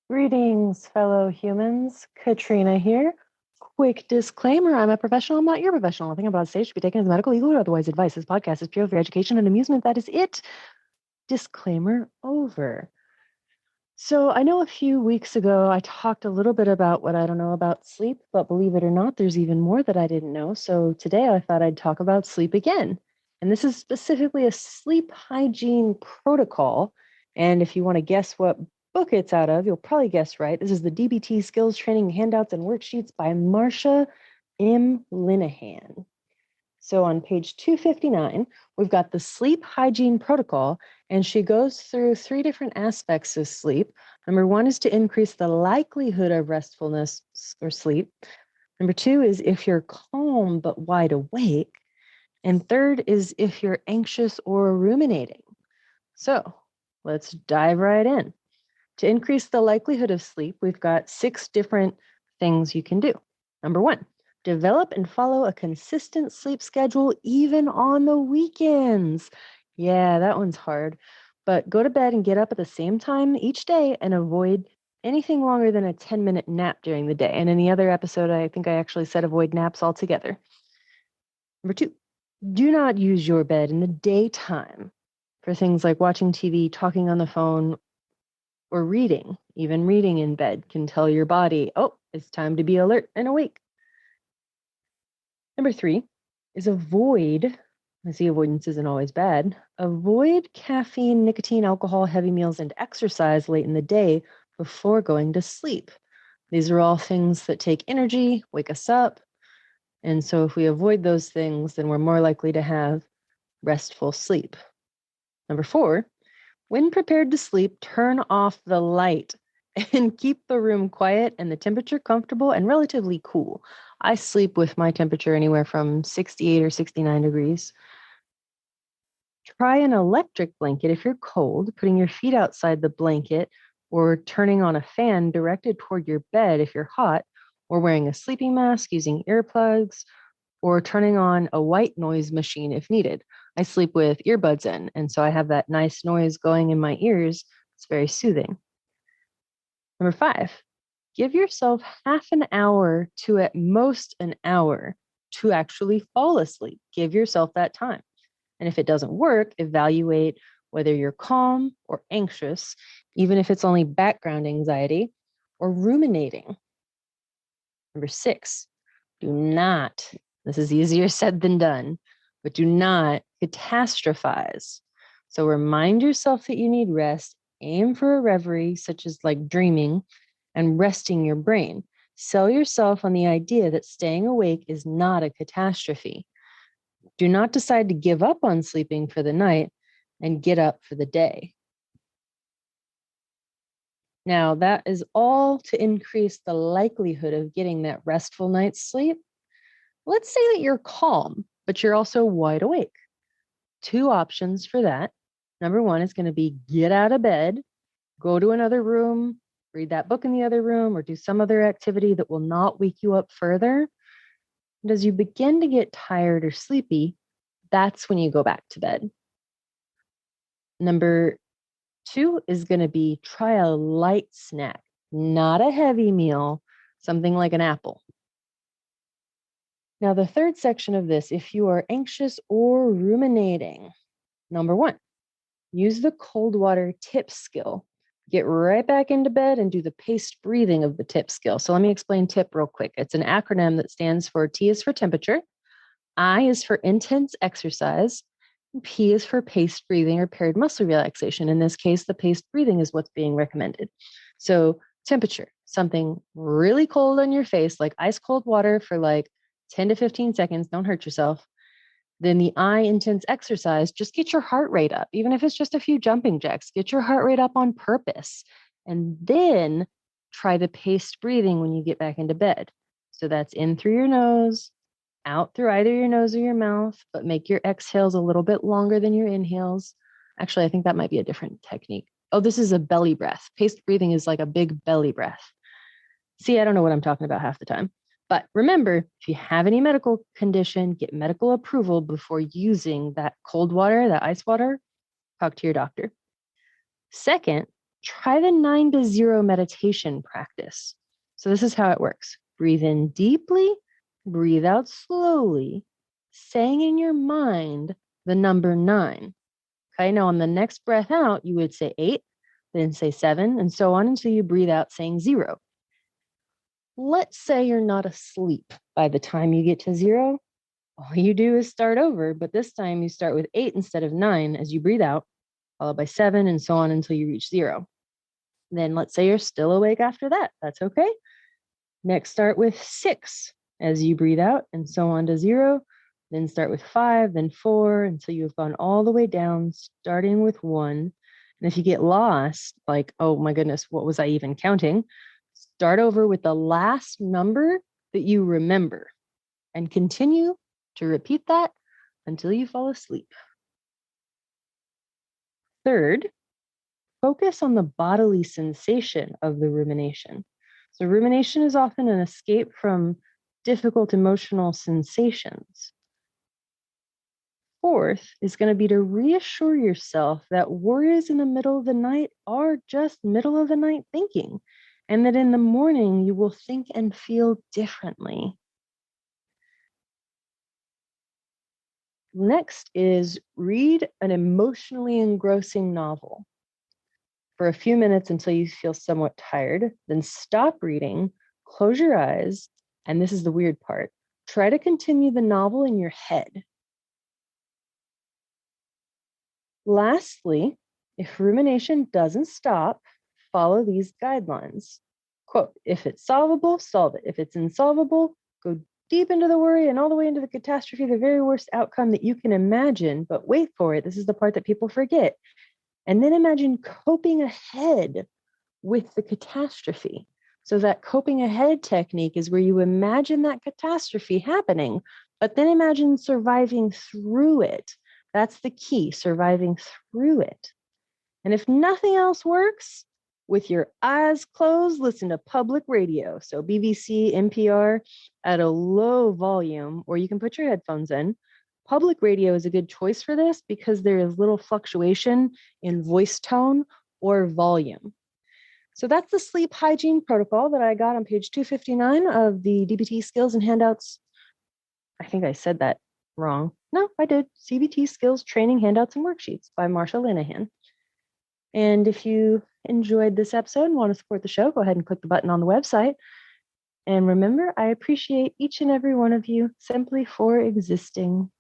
Greetings, fellow humans. Katrina here. Quick disclaimer, I'm a professional, I'm not your professional. Nothing about stage should be taken as medical, legal, or otherwise advice. This podcast is pure for education and amusement. That is it. Disclaimer over. So I know a few weeks ago I talked a little bit about what I don't know about sleep, but believe it or not, there's even more that I didn't know. So today I thought I'd talk about sleep again. And this is specifically a sleep hygiene protocol. And if you want to guess what book it's out of, you'll probably guess right. This is the DBT Skills Training Handouts and Worksheets by Marcia M. Linehan. So on page 259, we've got the sleep hygiene protocol, and she goes through three different aspects of sleep. Number one is to increase the likelihood of restfulness or sleep. Number two is if you're calm but wide awake. And third is if you're anxious or ruminating. So let's dive right in. To increase the likelihood of sleep, we've got 6 different things you can do. Number one, develop and follow a consistent sleep schedule even on the weekends. Yeah, that one's hard. But go to bed and get up at the same time each day and avoid anything longer than a 10-minute nap during the day. And in the other episode, I think I actually said avoid naps altogether. Number two, do not use your bed in the daytime for things like watching TV, talking on the phone, or reading. Even reading in bed can tell your body, oh, it's time to be alert and awake. Number three is avoid, I see avoidance isn't always bad, avoid caffeine, nicotine, alcohol, heavy meals, and exercise late in the day before going to sleep. These are all things that take energy, wake us up. And so if we avoid those things, then we're more likely to have restful sleep. Number four, when prepared to sleep, turn off the light and keep the room quiet and the temperature comfortable and relatively cool. I sleep with my temperature anywhere from 68 or 69 degrees. Try an electric blanket if you're cold, putting your feet outside the blanket or turning on a fan directed toward your bed if you're hot, or wearing a sleeping mask, using earplugs, or turning on a white noise machine if needed. I sleep with earbuds in, and so I have that nice noise going in my ears. It's very soothing. Number five, give yourself half an hour to at most an hour to actually fall asleep. Give yourself that time. And if it doesn't work, evaluate whether you're calm or anxious, even if it's only background anxiety, or ruminating. Number six, do not, this is easier said than done, but do not catastrophize. So remind yourself that you need rest, aim for a reverie, such as like dreaming, and resting your brain. Sell yourself on the idea that staying awake is not a catastrophe. Do not decide to give up on sleeping for the night and get up for the day. Now, that is all to increase the likelihood of getting that restful night's sleep. Let's say that you're calm, but you're also wide awake. 2 options for that. Number one is going to be get out of bed, go to another room, read that book in the other room, or do some other activity that will not wake you up further. And as you begin to get tired or sleepy, that's when you go back to bed. Number 2 is going to be try a light snack, not a heavy meal, something like an apple. Now, the third section of this, if you are anxious or ruminating, number 1, use the cold water tip skill. Get right back into bed and do the paced breathing of the tip skill. So let me explain TIP real quick. It's an acronym that stands for T is for temperature, I is for intense exercise, and P is for paced breathing or paired muscle relaxation. In this case, the paced breathing is what's being recommended. So temperature, something really cold on your face, like ice cold water for like 10 to 15 seconds. Don't hurt yourself. Then the I, intense exercise, just get your heart rate up. Even if it's just a few jumping jacks, get your heart rate up on purpose. And then try the paced breathing when you get back into bed. So that's in through your nose, out through either your nose or your mouth, but make your exhales a little bit longer than your inhales. Actually, I think that might be a different technique. Oh, this is a belly breath. Paced breathing is like a big belly breath. See, I don't know what I'm talking about half the time. But remember, if you have any medical condition, get medical approval before using that cold water, that ice water. Talk to your doctor. Second, Try the 9 to 0 meditation practice. So this is how it works. Breathe in deeply, breathe out slowly, saying in your mind the number 9. Okay, now on the next breath out, you would say 8, then say 7, and so on until you breathe out saying 0. Let's say you're not asleep by the time you get to 0. All you do is start over, but this time you start with 8 instead of 9 as you breathe out, followed by 7, and so on until you reach 0. Then let's say you're still awake after that. That's okay. Next, start with 6 as you breathe out, and so on to 0. Then start with 5, then 4, until you've gone all the way down, starting with 1. And if you get lost, like, oh my goodness, what was I even counting? Start over with the last number that you remember and continue to repeat that until you fall asleep. Third, focus on the bodily sensation of the rumination. So rumination is often an escape from difficult emotional sensations. Fourth is going to be to reassure yourself that worries in the middle of the night are just middle of the night thinking, and that in the morning you will think and feel differently. Next is read an emotionally engrossing novel for a few minutes until you feel somewhat tired, then stop reading, close your eyes, and this is the weird part. Try to continue the novel in your head. Lastly, if rumination doesn't stop, follow these guidelines. Quote, if it's solvable, solve it. If it's insolvable, go deep into the worry and all the way into the catastrophe, the very worst outcome that you can imagine. But wait for it. This is the part that people forget. And then imagine coping ahead with the catastrophe. So that coping ahead technique is where you imagine that catastrophe happening, but then imagine surviving through it. That's the key, surviving through it. And if nothing else works, with your eyes closed, listen to public radio. So BBC, NPR at a low volume, or you can put your headphones in. Public radio is a good choice for this because there is little fluctuation in voice tone or volume. So that's the sleep hygiene protocol that I got on page 259 of the DBT Skills and Handouts. I think I said that wrong. No, I did. CBT Skills Training Handouts and Worksheets by Marsha Linehan. And if you enjoyed this episode and want to support the show, go ahead and click the button on the website. And remember, I appreciate each and every one of you simply for existing.